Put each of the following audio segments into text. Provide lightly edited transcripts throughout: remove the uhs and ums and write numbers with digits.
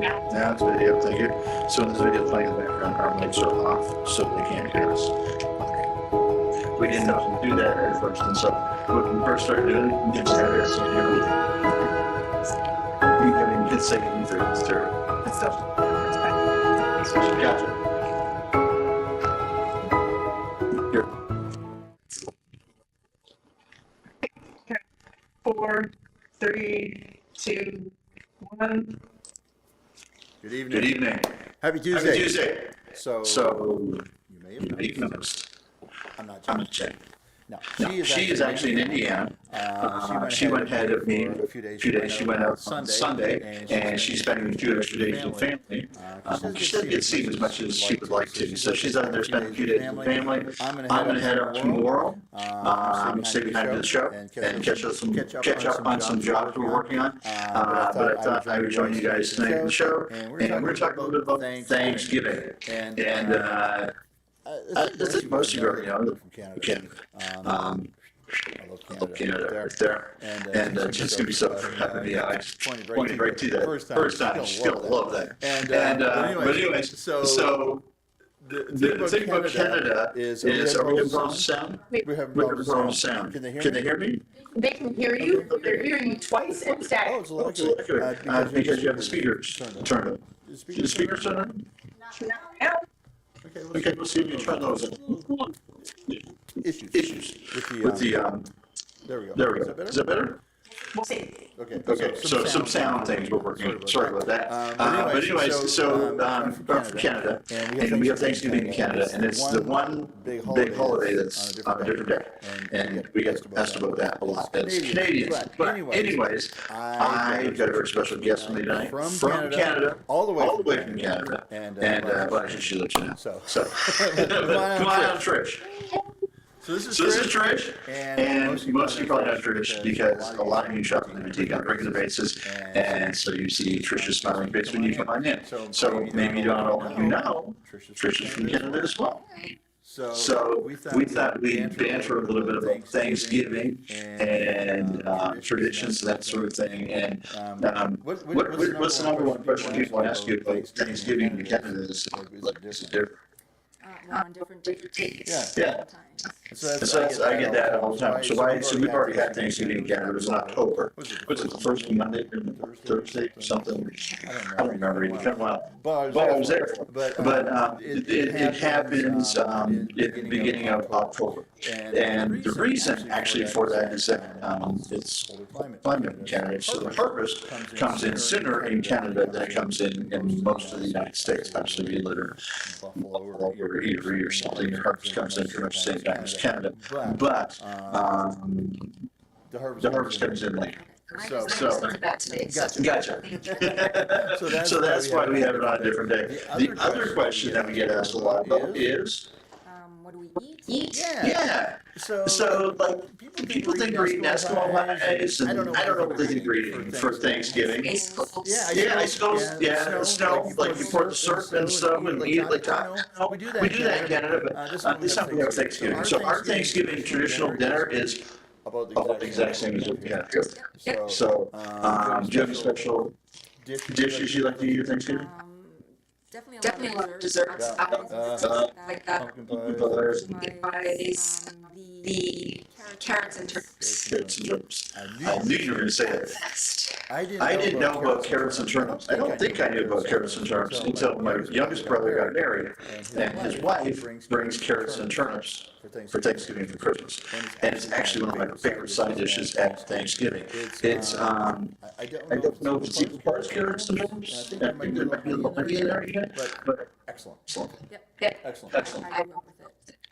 Now it's video, thank you. So when this video is playing in the background, our mics are off, so they can't hear us. We didn't know how to do that at first, and so when we first started doing it, we didn't have it, so you can say it through it's terrible. It's tough. Gotcha. Here. 4, 3, 2, 1. Good evening. Good evening. Happy Tuesday. Happy Tuesday. So you may have may have noticed. I'm not I'm checking. checking. No, She is actually in Indiana. She went ahead of me for a few days. She went out on Sunday, and she's spending a few extra days with family. She doesn't get to see as much as she would like to, so she's out there spending a few days with family. I'm going to head up tomorrow, stay behind the show, and catch up on some jobs we're working on. But I thought I would join you guys tonight in the show, and we're going to talk a little bit about Thanksgiving. And this is most of you already know from Canada. I love Canada right there. And it's going to be so happy. I just pointed right to that first time. Still love that. But anyways, so the thing about Canada is are we having problems with sound? We have We're having problems with sound. Can they hear me? They can hear you. They're hearing you twice in Oh, static. it's a lot Good. Because you have the speakers turned up. The speakers turned on? Now, Okay, we'll see if you turn those on. Issues with the there we go. there we go. Is that better? we'll see. Okay, so some sound things we're working on. Sorry about that. But anyways, so I'm from Canada, and we have Thanksgiving in Canada, and it's the one big holiday that's on a different day. And we get asked about that a lot as Canadians. But anyways, I've got a very special guest with me tonight from Canada, all the way from Canada. And well, actually, she lives in now. So come on, Trish. So this is Trish, and most of you probably know Trish because a lot of you shop in the boutique on a regular basis, and so you see Trish's smiling face when you come on in. So maybe you don't know, Trish is from Canada as well. So we thought we'd banter a little bit about Thanksgiving and traditions, that sort of thing. And what's the number one question people ask you about Thanksgiving in Canada? Is different? Well, on different days. Yeah. So I get that all the time. So we've already had Thanksgiving in Canada. It was in October. Was it the first Monday or Thursday or something? I don't remember. It's been a while. But I was there. But it happens at the beginning of October. And the reason actually for that is that it's climate in Canada. So the harvest comes in sooner in Canada than it comes in most of the United States. Obviously, we live in Buffalo or Erie or something. The harvest comes in pretty much the same time as Canada. But the harvest comes in later. Gotcha. So that's why we have it on a different day. The other question that we get asked a lot about is, What do we eat? yeah. So like people think we're eating Eskimo pies, and I don't know what they think we're eating for Thanksgiving. Yeah, I suppose. Yeah, snow. Like you pour the syrup and stuff and eat it like that. No, we do that in Canada, but this time we have Thanksgiving. So our Thanksgiving traditional dinner is about the exact same as what we have here. So, do you have any special dishes you like to eat at Thanksgiving? Definitely a lot of desserts. Like Pumpkin pies. The carrots and turnips. Carrots and turnips. I knew you were going to say that. I didn't know about carrots and turnips. I don't think I knew about carrots and turnips until my youngest brother got married, and his wife brings carrots and turnips for Thanksgiving and for Christmas. And it's actually one of my favorite side dishes at Thanksgiving. It's I don't know if it's equal parts carrots and turnips. There might be a little bit in there again, but excellent. Yep. Excellent. I grew up with it.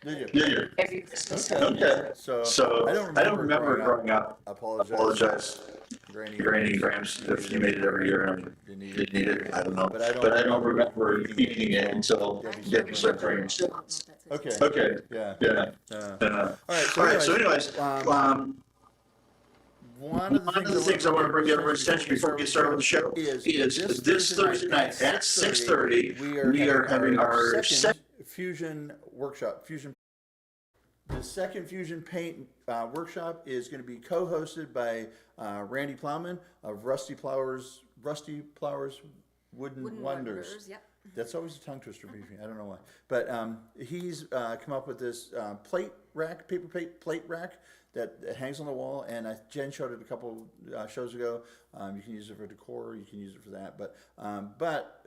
Did you? Yeah. Every Christmas. Okay. So I don't remember growing up. Apologize. Granny and Grams, if you made it every year and didn't need it, I don't know. But I don't remember eating it until Debbie started bringing it. Okay. Yeah. All right. So anyways, one of the things I want to bring to everyone's attention before we get started with the show is this Thursday night at 6:30 we are having our second Fusion workshop. The second Fusion Paint workshop is going to be co-hosted by Randy Plowman of Rusty Plowers Wooden Wonders. Yep. That's always a tongue twister for me. I don't know why. But he's come up with this plate rack, paper plate rack that hangs on the wall. And Jen showed it a couple shows ago. You can use it for decor. You can use it for that. But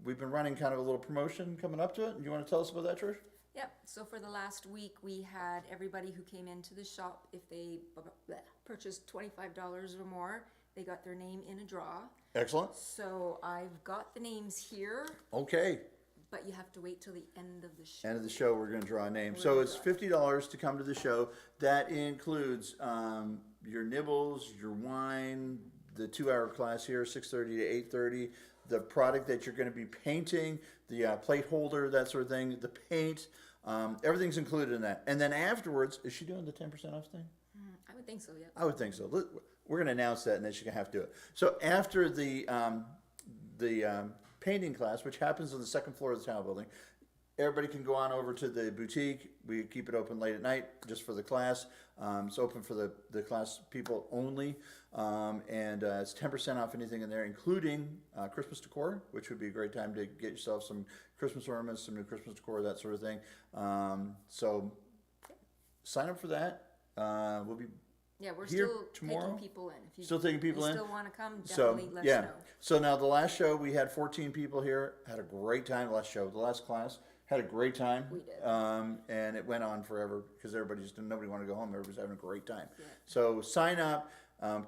we've been running kind of a little promotion coming up to it. You want to tell us about that, Trish? Yep. So for the last week, we had everybody who came into the shop, if they purchased $25 or more, they got their name in a draw. Excellent. So I've got the names here, Okay. but you have to wait till the end of the show. End of the show, we're going to draw a name. So it's $50 to come to the show. That includes your nibbles, your wine, the 2-hour class here, 6:30 to 8:30. The product that you're going to be painting, the plate holder, that sort of thing, the paint, everything's included in that. And then afterwards, is she doing the 10% off thing? I would think so, yeah. I would think so. We're going to announce that, and then she's going to have to do it. So after the painting class, which happens on the second floor of the town building, everybody can go on over to the boutique. We keep it open late at night just for the class. It's open for the class people only, and it's 10% off anything in there, including Christmas decor, which would be a great time to get yourself some Christmas ornaments, some new Christmas decor, that sort of thing. So sign up for that. We'll be Yeah, we're here still tomorrow? taking people in. If you, Still taking people you in? still want to come, So, definitely let yeah. us know. So now the last show, we had 14 people here, had a great time. The last class, had a great time. We did. And it went on forever because nobody wanted to go home. Everybody's having a great time. Yeah. So sign up,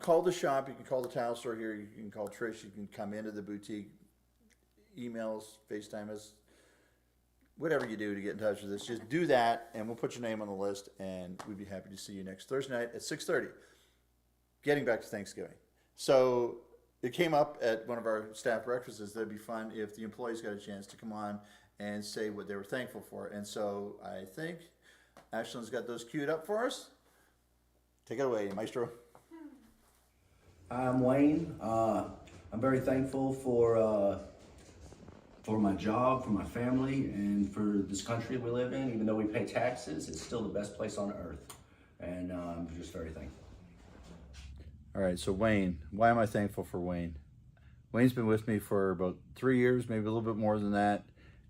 call the shop. You can call the tile store here. You can call Trish. You can come into the boutique, emails, FaceTime us, whatever you do to get in touch with us. Just do that, and we'll put your name on the list, and we'd be happy to see you next Thursday night at 6:30. Getting back to Thanksgiving. So it came up at one of our staff breakfasts. That'd be fun if the employees got a chance to come on and say what they were thankful for. And so I think Ashlyn's got those queued up for us. Take it away, Maestro. Hi, I'm Wayne. I'm very thankful for my job, for my family, and for this country we live in. Even though we pay taxes, it's still the best place on earth. And I'm just very thankful. All right, so Wayne, why am I thankful for Wayne? Wayne's been with me for about 3 years, maybe a little bit more than that.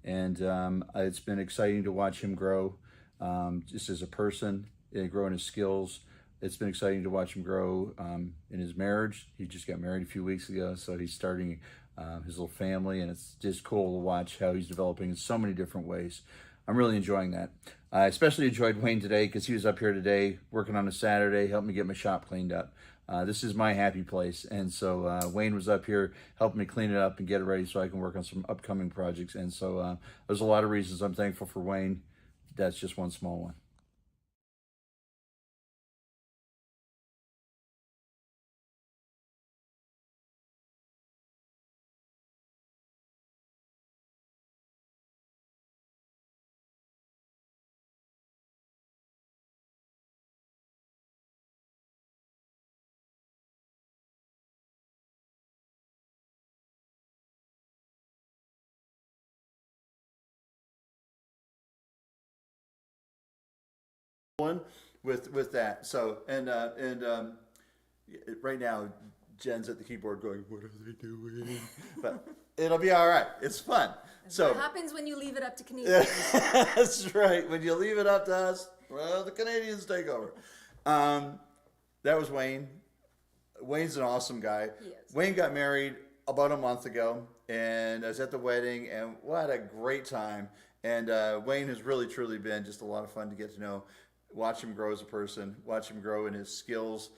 And it's been exciting to watch him grow just as a person, grow in his skills. It's been exciting to watch him grow in his marriage. He just got married a few weeks ago, so he's starting his little family, and it's just cool to watch how he's developing in so many different ways. I'm really enjoying that. I especially enjoyed Wayne today because he was up here today working on a Saturday, helping me get my shop cleaned up. This is my happy place, and so Wayne was up here helping me clean it up and get it ready so I can work on some upcoming projects. And so there's a lot of reasons I'm thankful for Wayne. That's just one small one. With that. So right now Jen's at the keyboard going, what are they doing? But it'll be all right. It's fun. So What happens when you leave it up to Canadians? that's right. When you leave it up to us, well, the Canadians take over. That was Wayne. Wayne's an awesome guy. He is. Wayne got married about a month ago, and I was at the wedding, and what a great time. And Wayne has really, truly been just a lot of fun to get to know. Watch him grow as a person, watch him grow in his skills.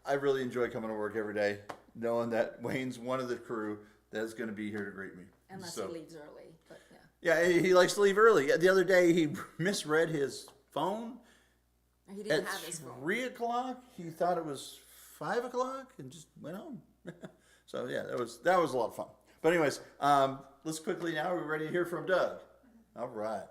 I really enjoy coming to work every day, knowing that Wayne's one of the crew that's going to be here to greet me. Unless So- he leaves early, but yeah. Yeah, he likes to leave early. The other day, he misread his phone. He didn't At have his phone. 3 o'clock, he thought it was 5 o'clock and just went home. So yeah, that was a lot of fun. But anyways, let's quickly now, we're ready to hear from Doug. All right.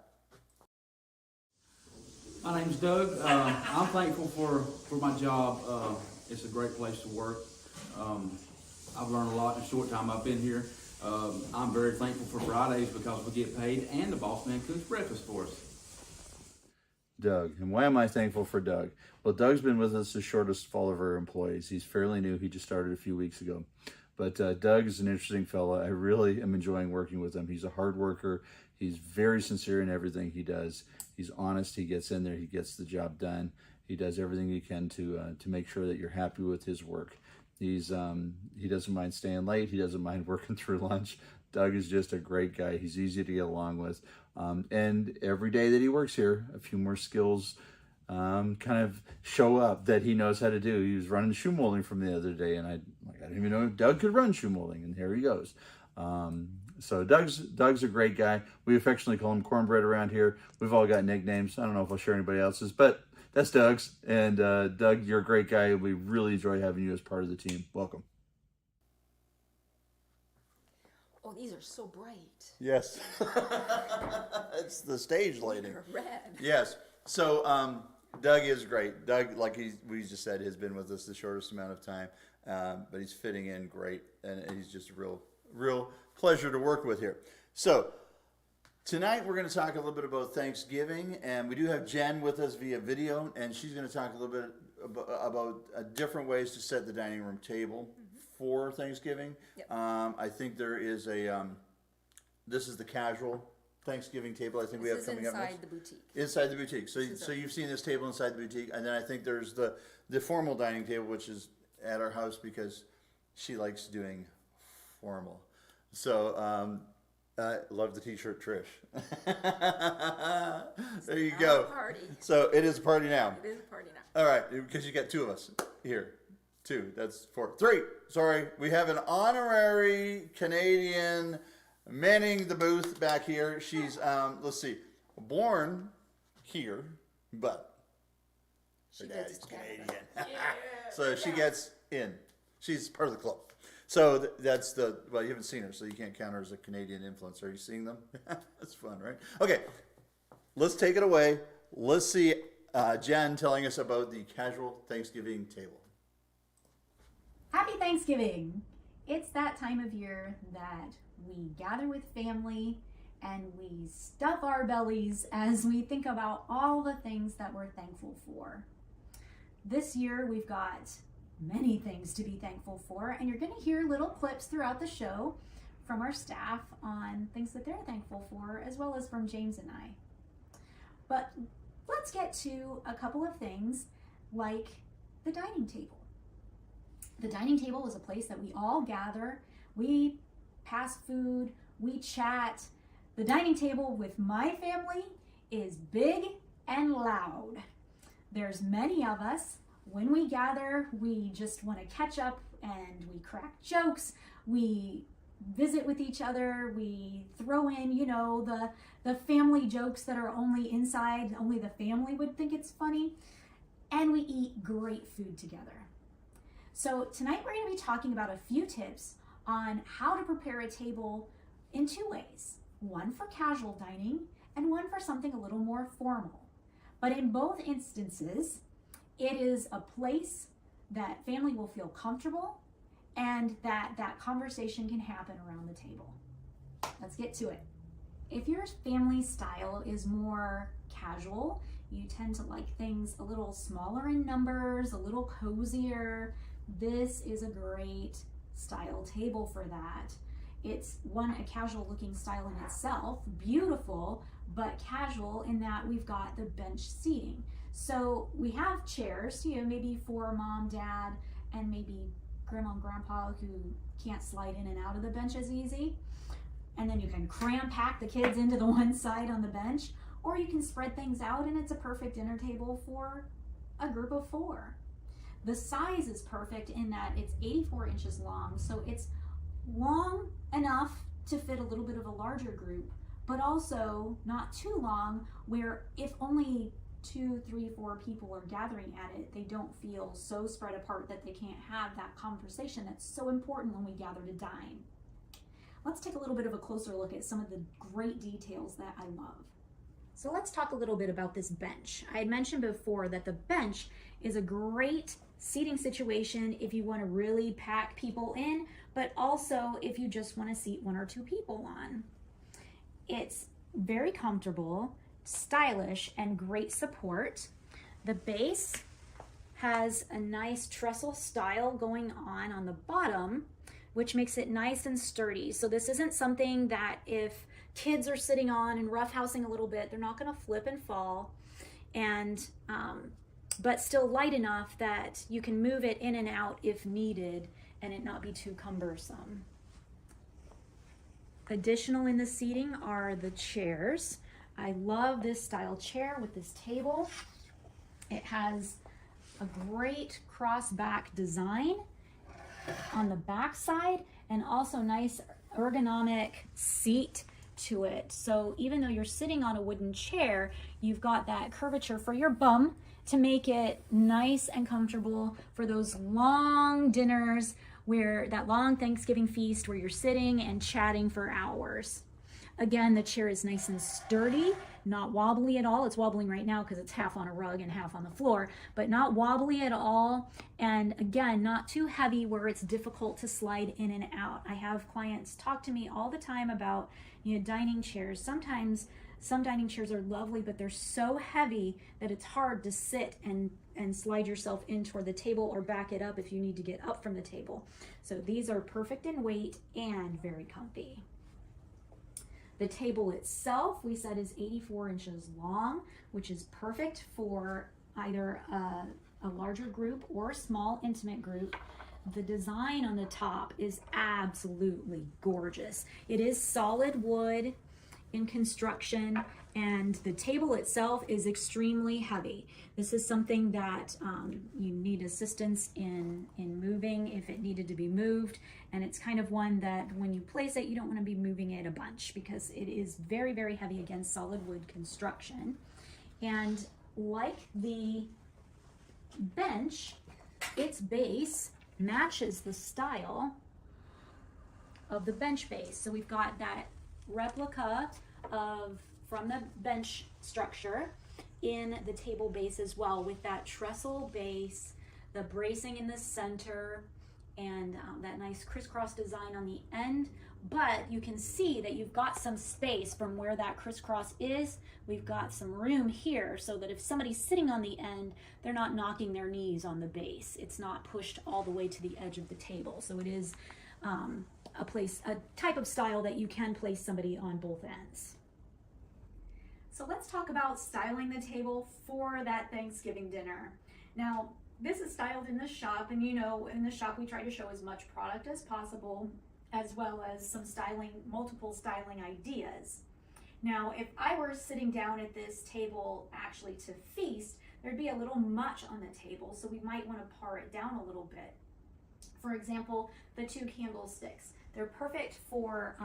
My name's Doug. I'm thankful for my job. It's a great place to work. I've learned a lot in the short time I've been here. I'm very thankful for Fridays because we get paid and the boss man cooks breakfast for us. Doug. And why am I thankful for Doug? Well, Doug's been with us the shortest of all of our employees. He's fairly new. He just started a few weeks ago. But Doug is an interesting fella. I really am enjoying working with him. He's a hard worker. He's very sincere in everything he does. He's honest. He gets in there. He gets the job done. He does everything he can to make sure that you're happy with his work. He doesn't mind staying late. He doesn't mind working through lunch. Doug is just a great guy. He's easy to get along with. And every day that he works here, a few more skills kind of show up that he knows how to do. He was running shoe molding from the other day, and I didn't even know Doug could run shoe molding, and here he goes. So Doug's a great guy. We affectionately call him Cornbread around here. We've all got nicknames. I don't know if I'll share anybody else's, but that's Doug's. And Doug, you're a great guy. We really enjoy having you as part of the team. Welcome. Oh, these are so bright. Yes. It's the stage lighting. They're red. Yes. So Doug is great. Doug, like we just said, has been with us the shortest amount of time, but he's fitting in great, and he's just a real pleasure to work with here. So tonight we're going to talk a little bit about Thanksgiving, and we do have Jen with us via video, and she's going to talk a little bit about different ways to set the dining room table for Thanksgiving. Yep. I think there is this is the casual Thanksgiving table I think we have coming up next. Inside the boutique. Inside the boutique. So you've seen this table inside the boutique, and then I think there's the formal dining table, which is at our house because she likes doing formal. So I love the t-shirt, Trish. There you go. A party. So it is a party now. It is a party now. All right, because you got two of us here. Two, that's four. Three, sorry. We have an honorary Canadian manning the booth back here. She's, let's see, born here, but her daddy's Canadian. So she gets in. She's part of the club. So that's well, you haven't seen her, so you can't count her as a Canadian influencer. Are you seeing them? That's fun, right? Okay, let's take it away. Let's see Jen telling us about the casual Thanksgiving table. Happy Thanksgiving! It's that time of year that we gather with family and we stuff our bellies as we think about all the things that we're thankful for. This year we've got many things to be thankful for, and you're going to hear little clips throughout the show from our staff on things that they're thankful for, as well as from James and I. But let's get to a couple of things like the dining table. The dining table is a place that we all gather, we pass food, we chat. The dining table with my family is big and loud. There's many of us. When we gather, we just want to catch up and we crack jokes, we visit with each other, we throw in, the family jokes that are only inside, only the family would think it's funny, and we eat great food together. So tonight we're going to be talking about a few tips on how to prepare a table in two ways. One for casual dining and one for something a little more formal. But in both instances, it is a place that family will feel comfortable and that conversation can happen around the table. Let's get to it. If your family style is more casual, you tend to like things a little smaller in numbers, a little cozier, this is a great style table for that. It's a casual looking style in itself, beautiful, but casual in that we've got the bench seating. So we have chairs, maybe for mom, dad, and maybe grandma and grandpa who can't slide in and out of the bench as easy. And then you can cram pack the kids into the one side on the bench, or you can spread things out and it's a perfect dinner table for a group of four. The size is perfect in that it's 84 inches long, so it's long enough to fit a little bit of a larger group, but also not too long where if only 2, 3, 4 people are gathering at it, they don't feel so spread apart that they can't have that conversation that's so important when we gather to dine. Let's take a little bit of a closer look at some of the great details that I love. So let's talk a little bit about this bench. I had mentioned before that the bench is a great seating situation if you want to really pack people in, but also if you just want to seat 1 or 2 people on. It's very comfortable, stylish, and great support. The base has a nice trestle style going on the bottom which makes it nice and sturdy. So this isn't something that if kids are sitting on and roughhousing a little bit, they're not going to flip and fall. And but still light enough that you can move it in and out if needed and it not be too cumbersome. Additional in the seating are the chairs. I love this style chair with this table. It has a great cross back design on the back side and also nice ergonomic seat to it. So even though you're sitting on a wooden chair, you've got that curvature for your bum to make it nice and comfortable for those long dinners, where that long Thanksgiving feast where you're sitting and chatting for hours. Again, the chair is nice and sturdy, not wobbly at all. It's wobbling right now because it's half on a rug and half on the floor, but not wobbly at all. And again, not too heavy where it's difficult to slide in and out. I have clients talk to me all the time about, dining chairs. Sometimes some dining chairs are lovely, but they're so heavy that it's hard to sit and slide yourself in toward the table or back it up if you need to get up from the table. So these are perfect in weight and very comfy. The table itself, we said, is 84 inches long, which is perfect for either a larger group or a small intimate group. The design on the top is absolutely gorgeous. It is solid wood in construction, and the table itself is extremely heavy. This is something that you need assistance in moving if it needed to be moved, and it's kind of one that when you place it, you don't want to be moving it a bunch because it is very, very heavy against solid wood construction. And like the bench, its base matches the style of the bench base. So we've got that replica from the bench structure in the table base as well, with that trestle base, the bracing in the center, and that nice crisscross design on the end. But you can see that you've got some space from where that crisscross is. We've got some room here so that if somebody's sitting on the end, they're not knocking their knees on the base. It's not pushed all the way to the edge of the table. So it is a type of style that you can place somebody on both ends. So let's talk about styling the table for that Thanksgiving dinner. Now, this is styled in the shop, and in the shop we try to show as much product as possible, as well as some multiple styling ideas. Now, if I were sitting down at this table actually to feast, there'd be a little much on the table, so we might want to par it down a little bit. For example, the 2 candlesticks. They're perfect for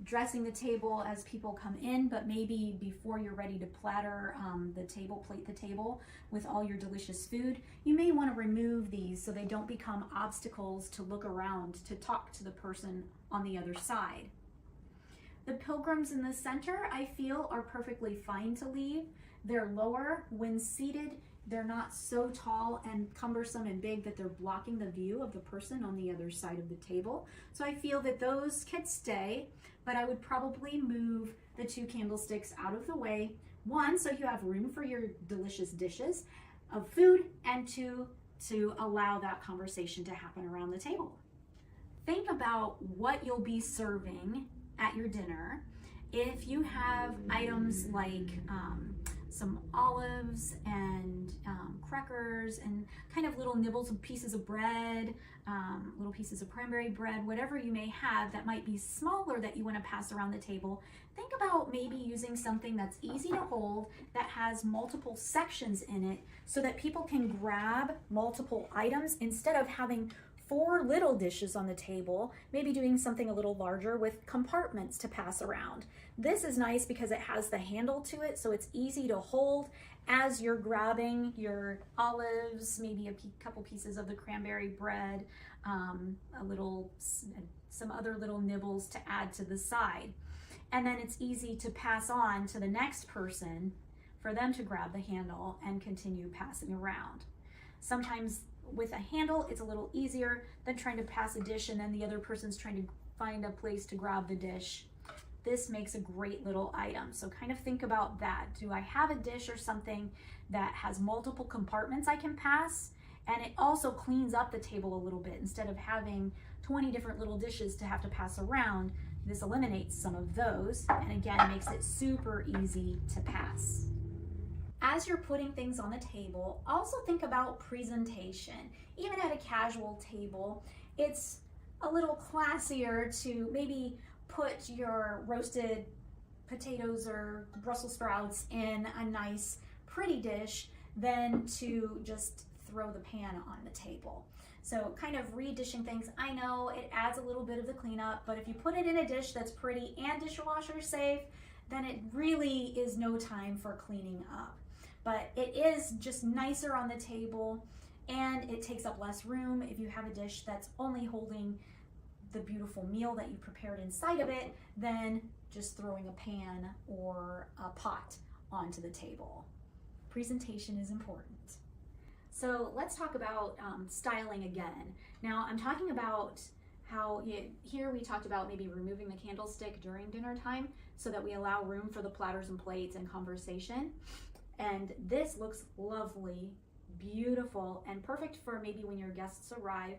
dressing the table as people come in, but maybe before you're ready to plate the table with all your delicious food, you may want to remove these so they don't become obstacles to look around to talk to the person on the other side. The pilgrims in the center, I feel, are perfectly fine to leave. They're lower when seated. They're not so tall and cumbersome and big that they're blocking the view of the person on the other side of the table. So I feel that those can stay, but I would probably move the 2 candlesticks out of the way. 1, so you have room for your delicious dishes of food, and 2, to allow that conversation to happen around the table. Think about what you'll be serving at your dinner. If you have items like some olives and crackers and kind of little nibbles of pieces of bread, little pieces of cranberry bread, whatever you may have that might be smaller that you want to pass around the table, think about maybe using something that's easy to hold, that has multiple sections in it, so that people can grab multiple items instead of having 4 little dishes on the table, maybe doing something a little larger with compartments to pass around. This is nice because it has the handle to it, so it's easy to hold as you're grabbing your olives, maybe a couple pieces of the cranberry bread, some other little nibbles to add to the side. And then it's easy to pass on to the next person for them to grab the handle and continue passing around. Sometimes with a handle, it's a little easier than trying to pass a dish and then the other person's trying to find a place to grab the dish. This makes a great little item. So kind of think about that. Do I have a dish or something that has multiple compartments I can pass? And it also cleans up the table a little bit. Instead of having 20 different little dishes to have to pass around. This eliminates some of those, and again, makes it super easy to pass. As you're putting things on the table, also think about presentation. Even at a casual table, it's a little classier to maybe put your roasted potatoes or Brussels sprouts in a nice, pretty dish than to just throw the pan on the table. So kind of redishing things. I know it adds a little bit of the cleanup, but if you put it in a dish that's pretty and dishwasher safe, then it really is no time for cleaning up. But it is just nicer on the table, and it takes up less room if you have a dish that's only holding the beautiful meal that you prepared inside of it than just throwing a pan or a pot onto the table. Presentation is important. So let's talk about styling again. Now I'm talking about how here we talked about maybe removing the candlestick during dinner time so that we allow room for the platters and plates and conversation. And this looks lovely, beautiful, and perfect for maybe when your guests arrive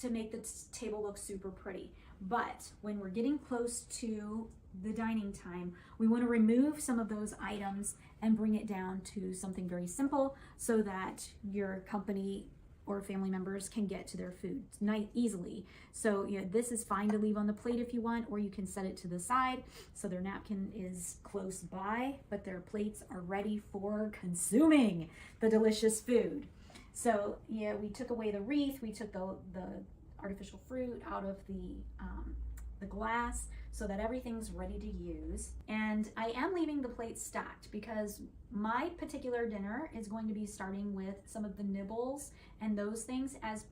to make the table look super pretty. But when we're getting close to the dining time, we want to remove some of those items and bring it down to something very simple so that your company or family members can get to their food easily. So this is fine to leave on the plate if you want, or you can set it to the side so their napkin is close by, but their plates are ready for consuming the delicious food. So we took away the wreath, we took the artificial fruit out of the glass so that everything's ready to use. And I am leaving the plates stacked because my particular dinner is going to be starting with some of the nibbles and those things as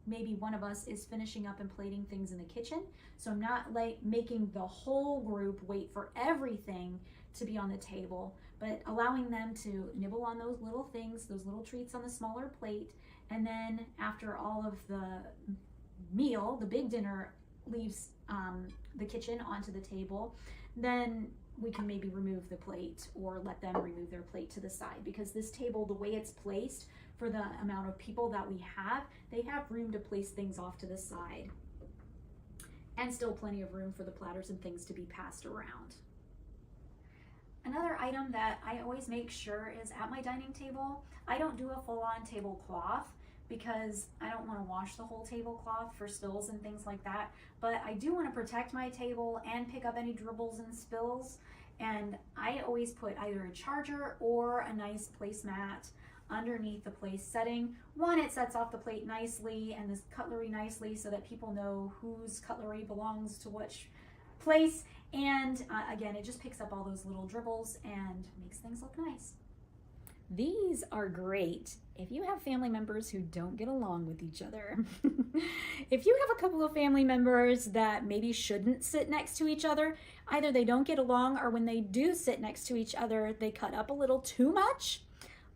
maybe one of us is finishing up and plating things in the kitchen. So I'm not making the whole group wait for everything to be on the table, but allowing them to nibble on those little things, those little treats on the smaller plate. And then after all of the meal, the big dinner leaves the kitchen onto the table, then we can maybe remove the plate or let them remove their plate to the side, because this table, the way it's placed for the amount of people that we have, they have room to place things off to the side and still plenty of room for the platters and things to be passed around. Another item that I always make sure is at my dining table, I don't do a full-on tablecloth because I don't want to wash the whole tablecloth for spills and things like that. But I do want to protect my table and pick up any dribbles and spills. And I always put either a charger or a nice placemat underneath the place setting. One, it sets off the plate nicely and the cutlery nicely so that people know whose cutlery belongs to which place. And again, it just picks up all those little dribbles and makes things look nice. These are great if you have family members who don't get along with each other. If you have a couple of family members that maybe shouldn't sit next to each other, either they don't get along or when they do sit next to each other, they cut up a little too much,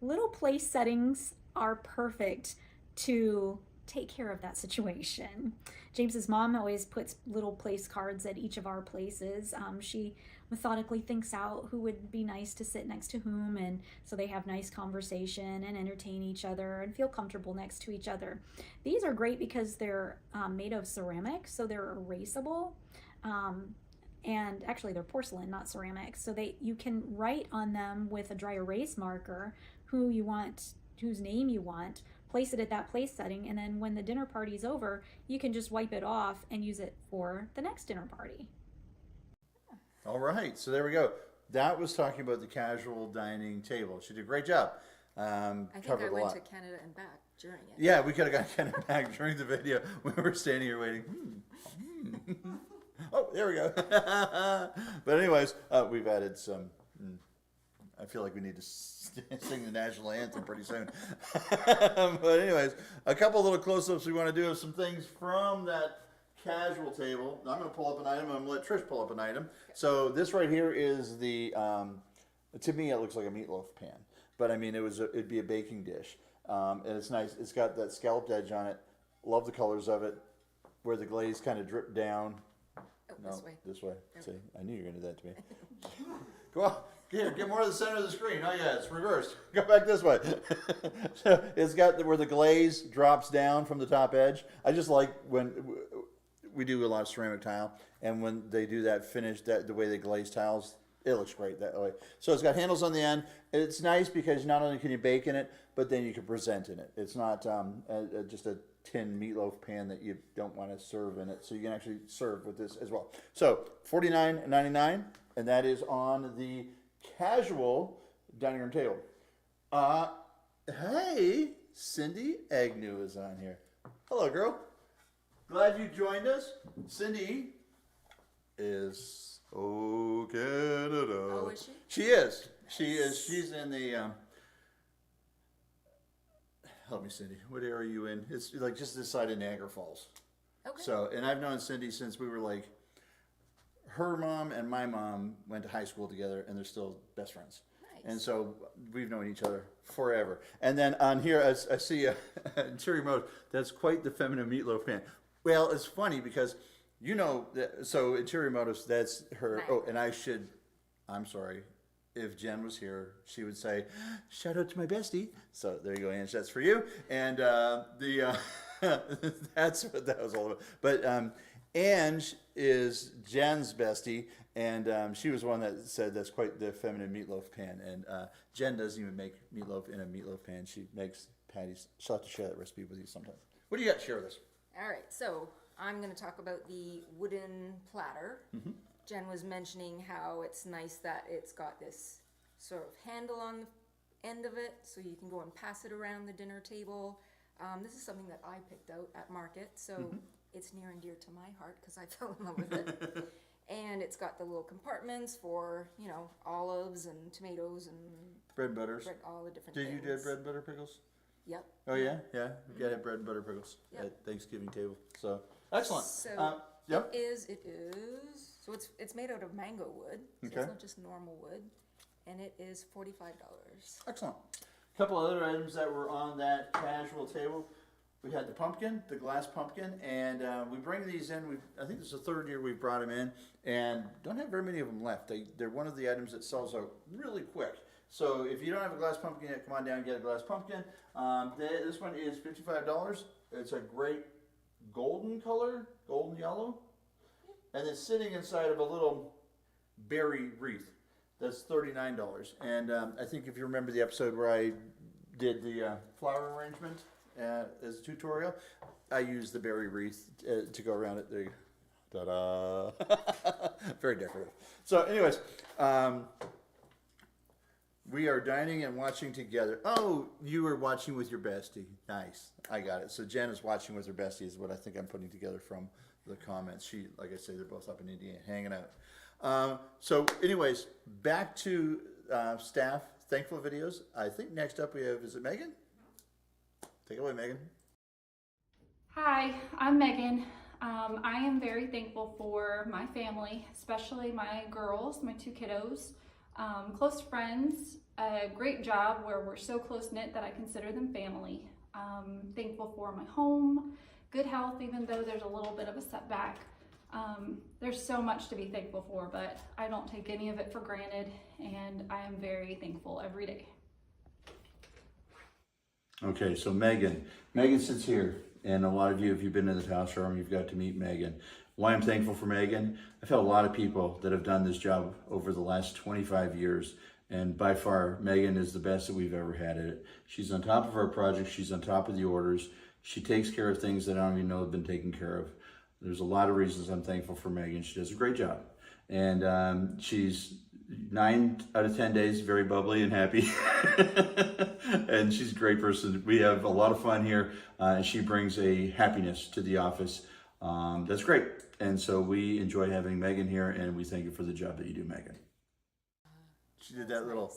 little place settings are perfect to take care of that situation. James's mom always puts little place cards at each of our places. She methodically thinks out who would be nice to sit next to whom, and so they have nice conversation and entertain each other and feel comfortable next to each other. These are great because they're made of ceramic, so they're erasable. And actually they're porcelain, not ceramic. So you can write on them with a dry erase marker who you want, whose name you want, place it at that place setting, and then when the dinner party's over, you can just wipe it off and use it for the next dinner party. All right, so there we go. That was talking about the casual dining table. She did a great job. I think I went to Canada and back during it. Yeah, we could have got Canada back during the video. We were standing here waiting. Oh, there we go. But anyways, we've added some. I feel like we need to sing the national anthem pretty soon. But anyways, a couple little close-ups we want to do of some things from that casual table. I'm going to pull up an item. I'm going to let Trish pull up an item. So this right here is the, to me it looks like a meatloaf pan. But I mean, it'd be a baking dish. And it's nice. It's got that scalloped edge on it. Love the colors of it. Where the glaze kind of dripped down. Oh, no, this way. This way. See, I knew you were going to do that to me. Here, get more of the center of the screen. Oh yeah, it's reversed. Go back this way. So it's got where the glaze drops down from the top edge. I just like when we do a lot of ceramic tile, and when they do that finish, that the way they glaze tiles, it looks great that way. So it's got handles on the end. It's nice because not only can you bake in it, but then you can present in it. It's not just a tin meatloaf pan that you don't want to serve in it. So you can actually serve with this as well. So $49.99, and that is on the casual dining room table. Hey, Cindy Agnew is on here. Hello, girl. Glad you joined us. Cindy is Canada. Oh, is she? She is. She is. She's in the. Help me, Cindy. What area are you in? It's like just this side of Niagara Falls. Okay. So, and I've known Cindy since we were like. Her mom and my mom went to high school together, and they're still best friends. Nice. And so we've known each other forever. And then on here, I see a interior mode. That's quite the feminine meatloaf pan. Well, it's funny because you know that, so interior motives. That's her. Right. Oh, and I'm sorry. If Jen was here, she would say, "Shout out to my bestie." So there you go, Ange. That's for you. And that's what that was all about. But Ange is Jen's bestie, and she was one that said that's quite the feminine meatloaf pan. And Jen doesn't even make meatloaf in a meatloaf pan. She makes patties. She'll have to share that recipe with you sometime. What do you got to share with us? All right, so I'm going to talk about the wooden platter. Mm-hmm. Jen was mentioning how it's nice that it's got this sort of handle on the end of it, so you can go and pass it around the dinner table. This is something that I picked out at market, so it's near and dear to my heart because I fell in love with it. And it's got the little compartments for, you know, olives and tomatoes and Bread and butters. all the different Did things. you do bread and butter pickles? Yep. Oh yeah, yeah. We gotta have bread and butter pickles Yep. at Thanksgiving table. So excellent. So Yep. it is. So it's made out of mango wood. So Okay. it's not just normal wood, and it is $45. Excellent. A couple other items that were on that casual table. We had the pumpkin, the glass pumpkin, and we bring these in. I think this is the third year we've brought them in, and don't have very many of them left. They're one of the items that sells out really quick. So if you don't have a glass pumpkin yet, come on down and get a glass pumpkin. This one is $55. It's a great golden color, golden yellow, and it's sitting inside of a little berry wreath. That's $39. And I think if you remember the episode where I did the flower arrangement as a tutorial, I used the berry wreath to go around it. There you go. Ta-da! Very decorative. So anyways, we are dining and watching together. Oh, you were watching with your bestie. Nice. I got it. So Jen is watching with her bestie is what I think I'm putting together from the comments. She, like I say, they're both up in Indiana hanging out. So anyways, back to staff thankful videos. I think next up we have, is it Megan? Take it away, Megan. Hi, I'm Megan. I am very thankful for my family, especially my girls, my two kiddos, close friends, a great job where we're so close-knit that I consider them family. Thankful for my home, good health, even though there's a little bit of a setback. There's so much to be thankful for, but I don't take any of it for granted, and I am very thankful every day. Okay, so Megan sits here, and a lot of you, if you've been in the house room, you've got to meet Megan. Why I'm thankful for Megan, I've had a lot of people that have done this job over the last 25 years, and by far, Megan is the best that we've ever had at it. She's on top of our project, she's on top of the orders, she takes care of things that I don't even know have been taken care of. There's a lot of reasons I'm thankful for Megan. She does a great job, and she's 9 out of 10 days very bubbly and happy. And she's a great person. We have a lot of fun here, and she brings a happiness to the office. That's great. And so we enjoy having Megan here, and we thank you for the job that you do, Megan. She did that little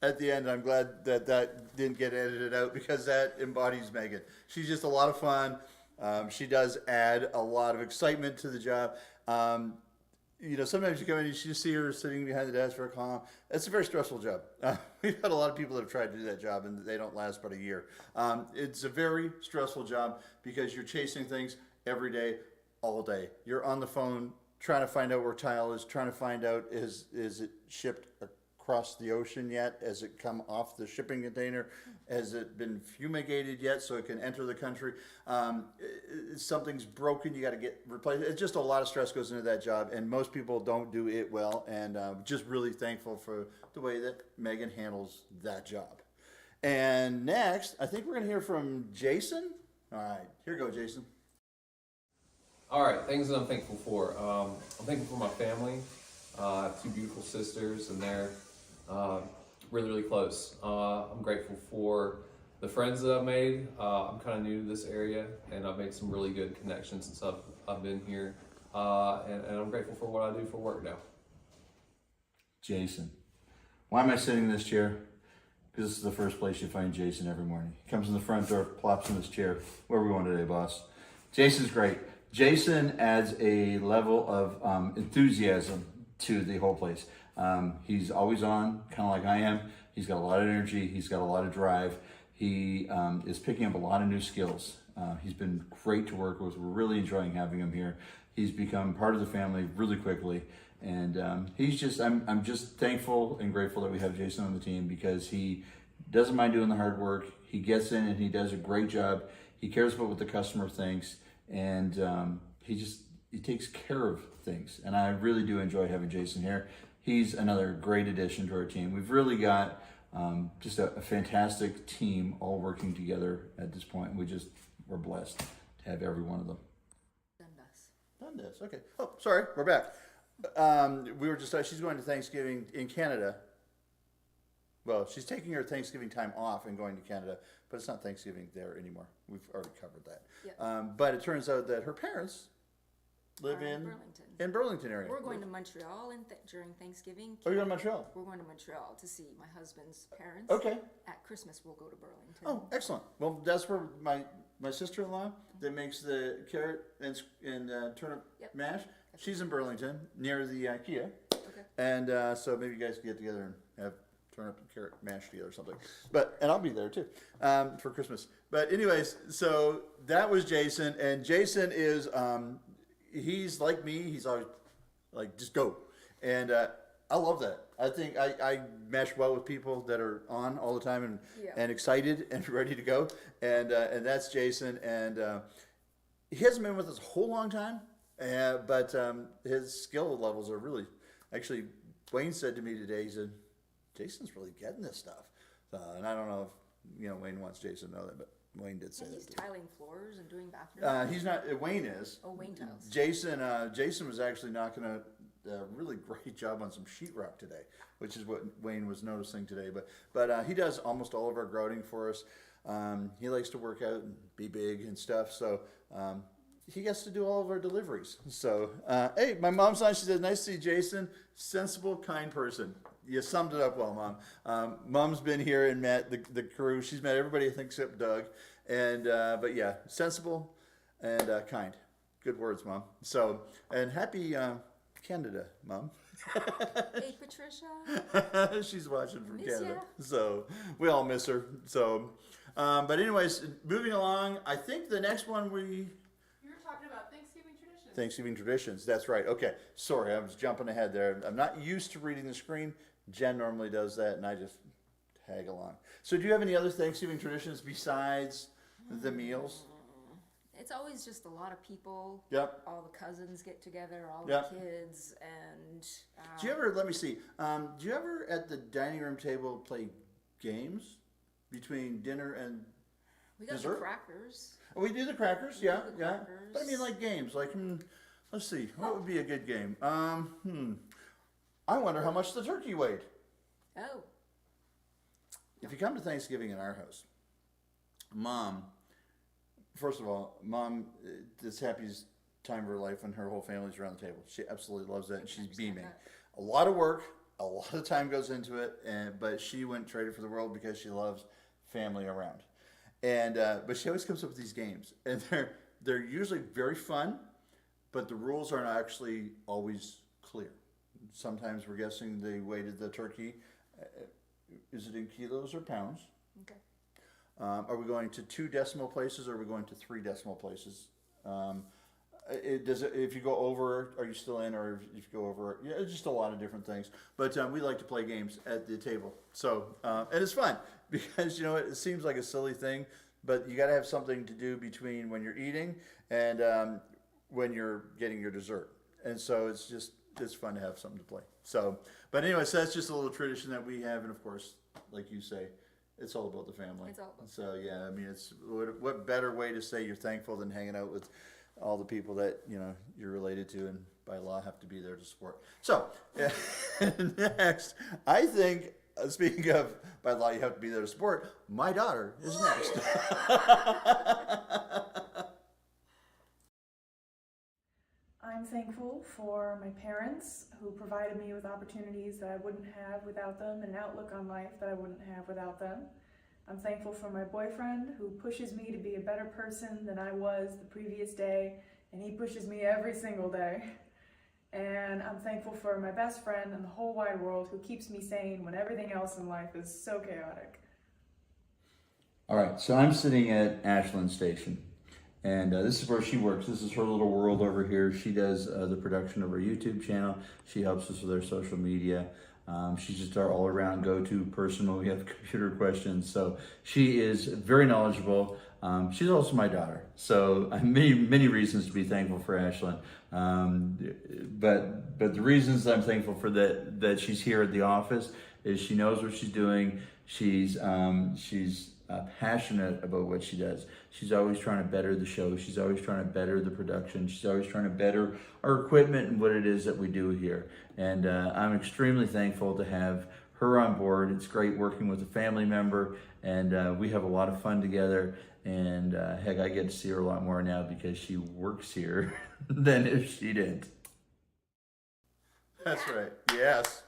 at the end. I'm glad that that didn't get edited out because that embodies Megan. She's just a lot of fun. She does add a lot of excitement to the job. You know, sometimes you come in and you just see her sitting behind the desk for a call. It's a very stressful job. We've had a lot of people that have tried to do that job and they don't last but a year. It's a very stressful job because you're chasing things every day, all day. You're on the phone trying to find out where tile is, trying to find out is it shipped crossed the ocean yet? Has it come off the shipping container? Has it been fumigated yet so it can enter the country? Something's broken, you got to get replaced. It's just a lot of stress goes into that job, and most people don't do it well. And just really thankful for the way that Megan handles that job. And next, I think we're going to hear from Jason. All right, here you go, Jason. All right, things that I'm thankful for. I'm thankful for my family. I have 2 beautiful sisters, and they're really, really close. I'm grateful for the friends that I've made. I'm kind of new to this area, and I've made some really good connections since I've been here. And I'm grateful for what I do for work now. Jason. Why am I sitting in this chair? Because this is the first place you find Jason every morning. He comes in the front door, plops in his chair. Where are we going today, boss? Jason's great. Jason adds a level of enthusiasm to the whole place. He's always on, kind of like I am. He's got a lot of energy. He's got a lot of drive. He is picking up a lot of new skills. He's been great to work with. We're really enjoying having him here. He's become part of the family really quickly. And I'm just thankful and grateful that we have Jason on the team, because he doesn't mind doing the hard work. He gets in and he does a great job. He cares about what the customer thinks, and he takes care of things. And I really do enjoy having Jason here. He's another great addition to our team. We've really got just a fantastic team all working together at this point. We're blessed to have every one of them. Dundas. Okay. Oh, sorry, we're back. We were just, she's going to Thanksgiving in Canada. Well, she's taking her Thanksgiving time off and going to Canada, but it's not Thanksgiving there anymore. We've already covered that. Yeah. But it turns out that her parents live in Burlington area. We're going to Montreal during Thanksgiving. Oh, you're going to Montreal? We're going to Montreal to see my husband's parents. Okay. At Christmas, we'll go to Burlington. Oh, excellent. Well, that's where my sister-in-law that makes the carrot and turnip mash. She's in Burlington, near the IKEA. Okay. And so maybe you guys can get together and have turnip and carrot mash together or something. And I'll be there too for Christmas. But anyways, so that was Jason. And Jason is, he's like me. He's always like, just go. And I love that. I think I mesh well with people that are on all the time and excited and ready to go. And that's Jason. And he hasn't been with us a whole long time. But his skill levels are really, actually, Wayne said to me today, he said, Jason's really getting this stuff. And I don't know if, Wayne wants Jason to know that, but Wayne did say that. He's tiling floors and doing bathrooms. He's not, Wayne is. Oh, Wayne tiles. Jason was actually knocking a really great job on some sheetrock today, which is what Wayne was noticing today. But he does almost all of our grouting for us. He likes to work out and be big and stuff. So, he gets to do all of our deliveries. So, hey, my mom's on. She says, nice to see Jason. Sensible, kind person. You summed it up well, Mom. Mom's been here and met the crew. She's met everybody, I think, except Doug. And but yeah, sensible and kind. Good words, Mom. So, and happy Canada, Mom. Hey, Patricia. She's watching from Miss Canada. ya. So we all miss her. So, but anyways, moving along. I think the next one Talking about Thanksgiving traditions. Thanksgiving traditions. That's right. Okay. Sorry, I was jumping ahead there. I'm not used to reading the screen. Jen normally does that, and I just tag along. So, do you have any other Thanksgiving traditions besides the meals? It's always just a lot of people. Yep. All the cousins get together, all Yep. the kids, and. Do you ever? Let me see. Do you ever at the dining room table play games between dinner and we got dessert? the crackers. Oh, we do the crackers, yeah. do the crackers. But I mean, like games, like let's see, what would be a good game? I wonder how much the turkey weighed. Oh. If you come to Thanksgiving in our house, Mom, first of all, Mom, it's the happiest time of her life when her whole family's around the table. She absolutely loves that, and she's beaming. that. A lot of work, a lot of time goes into it, but she wouldn't trade it for the world because she loves family around. And but she always comes up with these games, and they're usually very fun, but the rules aren't actually always clear. Sometimes we're guessing the weight of the turkey. Is it in kilos or pounds? Okay. Are we going to 2 decimal places, or are we going to 3 decimal places? if you go over, are you still in, or if you go over, yeah, it's just a lot of different things. But we like to play games at the table, so and it's fun because it seems like a silly thing, but you got to have something to do between when you're eating and when you're getting your dessert, and so it's fun to have something to play. So, but anyway, so that's just a little tradition that we have, and of course, like you say, it's all about the family. It's all about so yeah, I mean, it's what better way to say you're thankful than hanging out with all the people that you're related to and by law have to be there to support. So next, I think speaking of by law you have to be there to support, my daughter is next. I'm thankful for my parents who provided me with opportunities that I wouldn't have without them and an outlook on life that I wouldn't have without them. I'm thankful for my boyfriend who pushes me to be a better person than I was the previous day, and he pushes me every single day. And I'm thankful for my best friend in the whole wide world who keeps me sane when everything else in life is so chaotic. All right, so I'm sitting at Ashland Station, and this is where she works. This is her little world over here. She does the production of our YouTube channel. She helps us with our social media. She's just our all-around go-to person when we have computer questions. So she is very knowledgeable. She's also my daughter. So I have many reasons to be thankful for Ashlyn. But the reasons I'm thankful for that she's here at the office is she knows what she's doing. She's passionate about what she does. She's always trying to better the show. She's always trying to better the production. She's always trying to better our equipment and what it is that we do here. And I'm extremely thankful to have her on board. It's great working with a family member, and we have a lot of fun together. And heck, I get to see her a lot more now because she works here than if she didn't. That's right. Yes.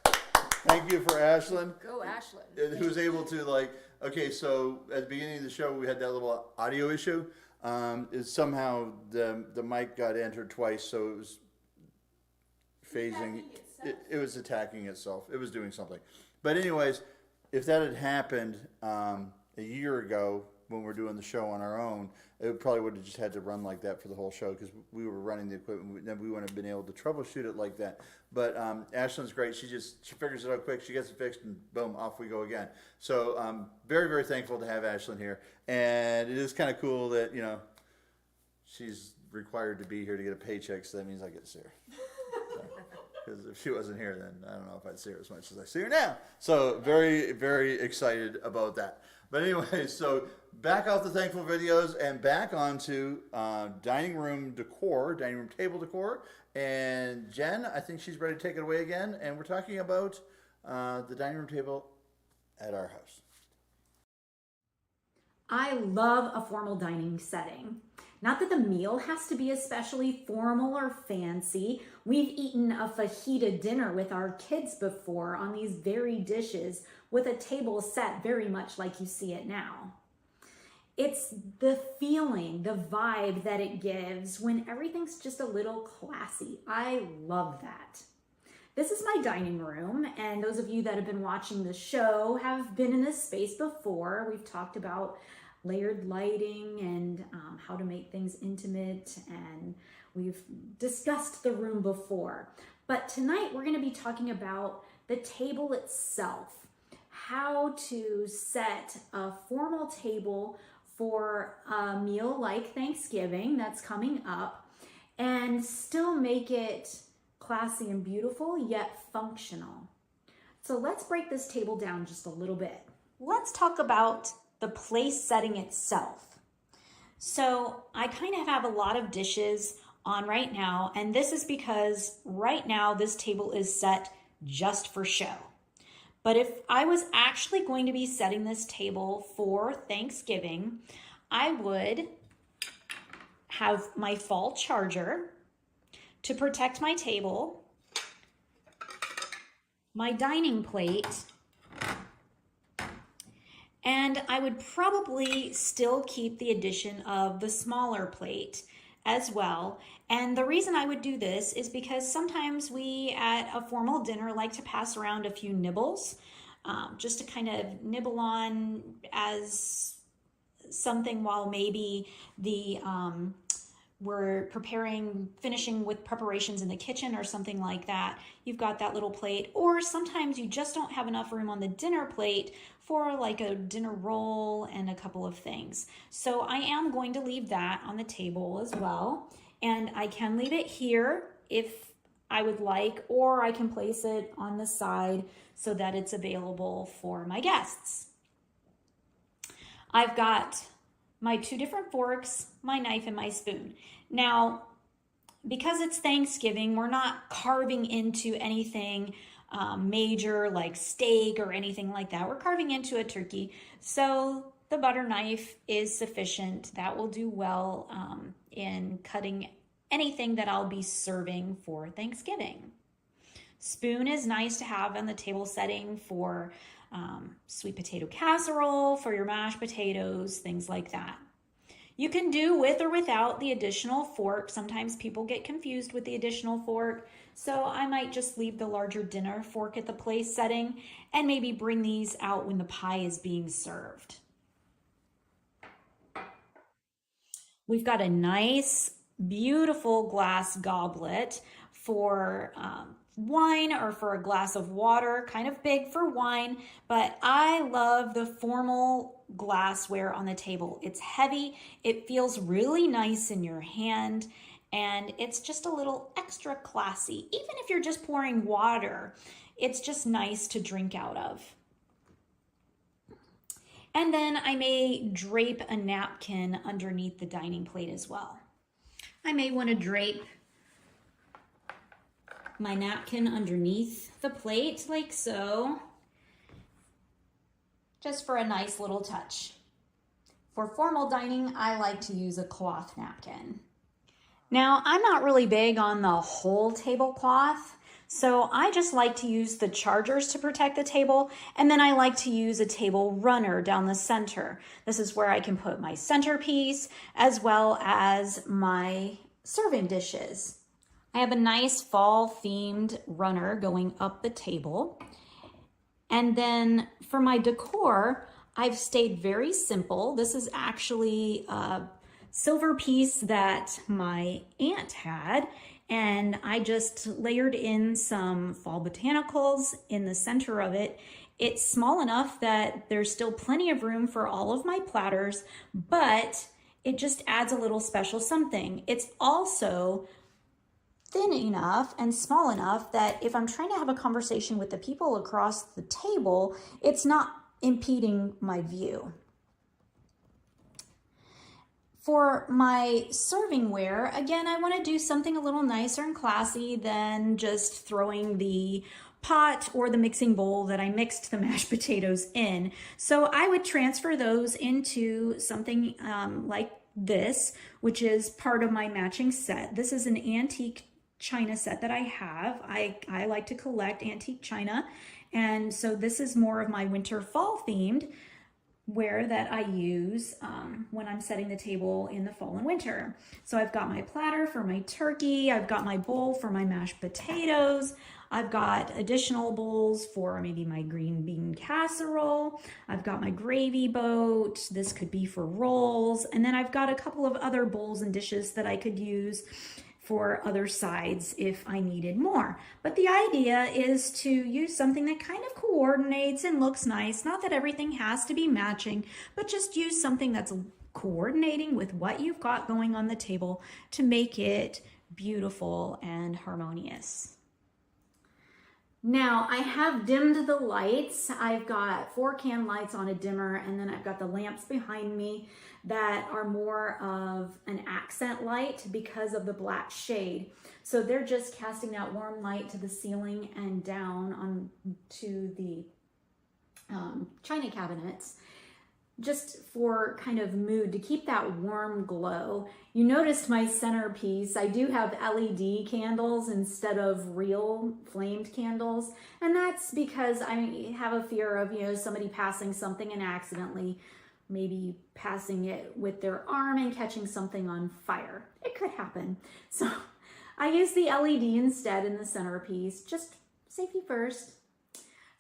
Thank you for Ashlyn. Go Ashlyn. Who's able to okay, so at the beginning of the show, we had that little audio issue. Somehow the mic got entered twice, so it was phasing. It was attacking itself. It was doing something. But anyways, if that had happened a year ago when we're doing the show on our own, it probably would have just had to run like that for the whole show because we were running the equipment. Then we wouldn't have been able to troubleshoot it like that. But Ashlyn's great. She figures it out quick. She gets it fixed, and boom, off we go again. So I'm very, very thankful to have Ashlyn here. And it is kind of cool that she's required to be here to get a paycheck. So that means I get to see her. Because if she wasn't here, then I don't know if I'd see her as much as I see her now. So very, very excited about that. But anyway, so back off the thankful videos and back onto dining room decor, dining room table decor. And Jen, I think she's ready to take it away again. And we're talking about the dining room table at our house. I love a formal dining setting. Not that the meal has to be especially formal or fancy. We've eaten a fajita dinner with our kids before on these very dishes with a table set very much like you see it now. It's the feeling, the vibe that it gives when everything's just a little classy. I love that. This is my dining room, and those of you that have been watching the show have been in this space before. We've talked about layered lighting and how to make things intimate, and we've discussed the room before. But tonight we're going to be talking about the table itself, how to set a formal table for a meal like Thanksgiving that's coming up and still make it classy and beautiful yet functional. So let's break this table down just a little bit. Let's talk about the place setting itself. So I kind of have a lot of dishes on right now, and this is because right now this table is set just for show. But if I was actually going to be setting this table for Thanksgiving, I would have my fall charger to protect my table, my dining plate, and I would probably still keep the addition of the smaller plate as well. And the reason I would do this is because sometimes we at a formal dinner like to pass around a few nibbles, just to kind of nibble on as something while maybe the we're finishing with preparations in the kitchen or something like that, you've got that little plate. Or sometimes you just don't have enough room on the dinner plate for like a dinner roll and a couple of things. So I am going to leave that on the table as well. And I can leave it here if I would like, or I can place it on the side so that it's available for my guests. I've got my 2 different forks, my knife, and my spoon. Now, because it's Thanksgiving, we're not carving into anything major like steak or anything like that. We're carving into a turkey. So the butter knife is sufficient. That will do well in cutting anything that I'll be serving for Thanksgiving. Spoon is nice to have on the table setting for sweet potato casserole, for your mashed potatoes, things like that. You can do with or without the additional fork. Sometimes people get confused with the additional fork, so I might just leave the larger dinner fork at the place setting and maybe bring these out when the pie is being served. We've got a nice, beautiful glass goblet for wine or for a glass of water, kind of big for wine, but I love the formal glassware on the table. It's heavy, it feels really nice in your hand, and it's just a little extra classy. Even if you're just pouring water, it's just nice to drink out of. And then I may drape a napkin underneath the dining plate as well. I may want to drape my napkin underneath the plate like so, just for a nice little touch. For formal dining, I like to use a cloth napkin. Now, I'm not really big on the whole tablecloth, so I just like to use the chargers to protect the table, and then I like to use a table runner down the center. This is where I can put my centerpiece as well as my serving dishes. I have a nice fall themed runner going up the table. And then for my decor, I've stayed very simple. This is actually a silver piece that my aunt had, and I just layered in some fall botanicals in the center of it. It's small enough that there's still plenty of room for all of my platters, but it just adds a little special something. It's also thin enough and small enough that if I'm trying to have a conversation with the people across the table, it's not impeding my view. For my servingware, again, I want to do something a little nicer and classy than just throwing the pot or the mixing bowl that I mixed the mashed potatoes in. So I would transfer those into something like this, which is part of my matching set. This is an antique china set that I have. I like to collect antique china, and so this is more of my winter fall themed ware that I use when I'm setting the table in the fall and winter. So I've got my platter for my turkey, I've got my bowl for my mashed potatoes, I've got additional bowls for maybe my green bean casserole, I've got my gravy boat, this could be for rolls, and then I've got a couple of other bowls and dishes that I could use for other sides if I needed more. But the idea is to use something that kind of coordinates and looks nice. Not that everything has to be matching, but just use something that's coordinating with what you've got going on the table to make it beautiful and harmonious. Now I have dimmed the lights. I've got 4 can lights on a dimmer, and then I've got the lamps behind me that are more of an accent light because of the black shade. So they're just casting that warm light to the ceiling and down on to the china cabinets, just for kind of mood, to keep that warm glow. You noticed my centerpiece, I do have LED candles instead of real flamed candles, and that's because I have a fear of, somebody passing something and accidentally maybe passing it with their arm and catching something on fire. It could happen. So I use the LED instead in the centerpiece, just safety first.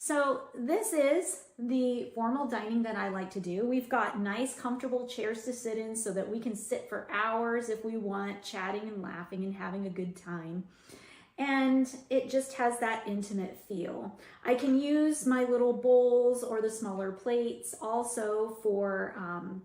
So this is the formal dining that I like to do. We've got nice, comfortable chairs to sit in so that we can sit for hours if we want, chatting and laughing and having a good time. And it just has that intimate feel. I can use my little bowls or the smaller plates also for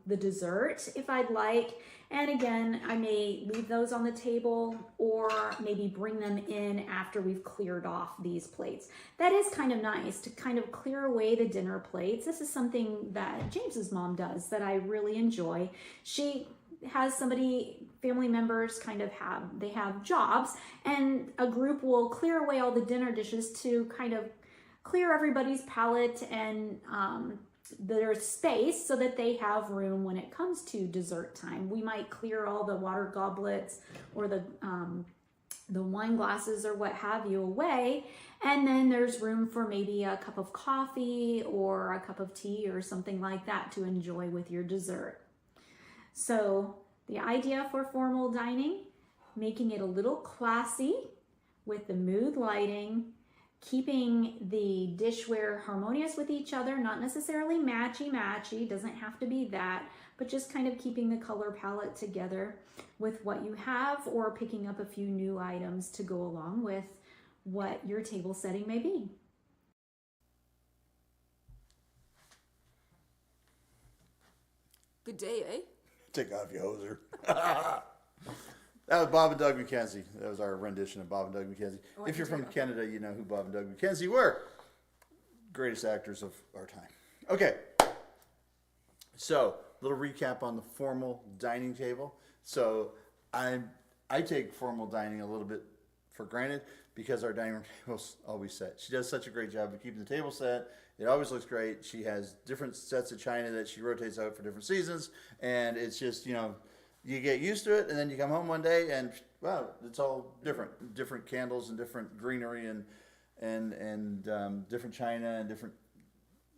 the dessert if I'd like. And again, I may leave those on the table or maybe bring them in after we've cleared off these plates. That is kind of nice to kind of clear away the dinner plates. This is something that James's mom does that I really enjoy. She has family members kind of have jobs, and a group will clear away all the dinner dishes to kind of clear everybody's palate and their space so that they have room when it comes to dessert time. We might clear all the water goblets or the wine glasses or what have you away, and then there's room for maybe a cup of coffee or a cup of tea or something like that to enjoy with your dessert. So the idea for formal dining, making it a little classy with the mood lighting, keeping the dishware harmonious with each other, not necessarily matchy, doesn't have to be that, but just kind of keeping the color palette together with what you have or picking up a few new items to go along with what your table setting may be. Good day, eh? Take off your hoser. That was Bob and Doug McKenzie. That was our rendition of Bob and Doug McKenzie. Oh, If you're from Canada, you know who Bob and Doug McKenzie were. Greatest actors of our time. Okay. So, little recap on the formal dining table. So, I take formal dining a little bit for granted because our dining room table's always set. She does such a great job of keeping the table set. It always looks great. She has different sets of china that she rotates out for different seasons, and it's just, you know, you get used to it, and then you come home one day, and wow, it's all different candles and different greenery and different china and different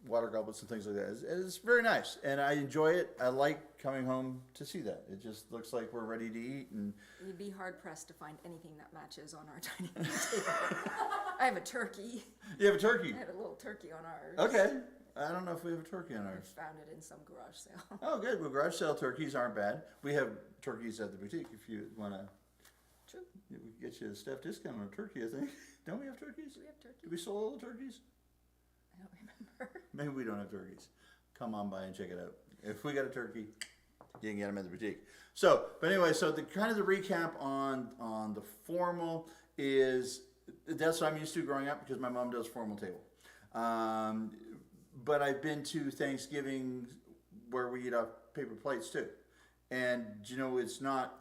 water goblets and things like that. It's very nice, and I enjoy it. I like coming home to see that. It just looks like we're ready to eat. And you'd be hard pressed to find anything that matches on our dining room table. I have a turkey. You have a turkey? I have a little turkey on ours. Okay. I don't know if we have a turkey on ours. I found it in some garage sale. Oh, good. Well, garage sale turkeys aren't bad. We have turkeys at the boutique if you want to. True. We can get you a staff discount on a turkey, I think. Don't we have turkeys? Do we have turkey? Do we sold all the turkeys? I don't remember. Maybe we don't have turkeys. Come on by and check it out. If we got a turkey, you can get them at the boutique. So, but anyway, so the kind of the recap on the formal is that's what I'm used to growing up because my mom does formal table. But I've been to Thanksgiving where we eat off paper plates too, and you know it's not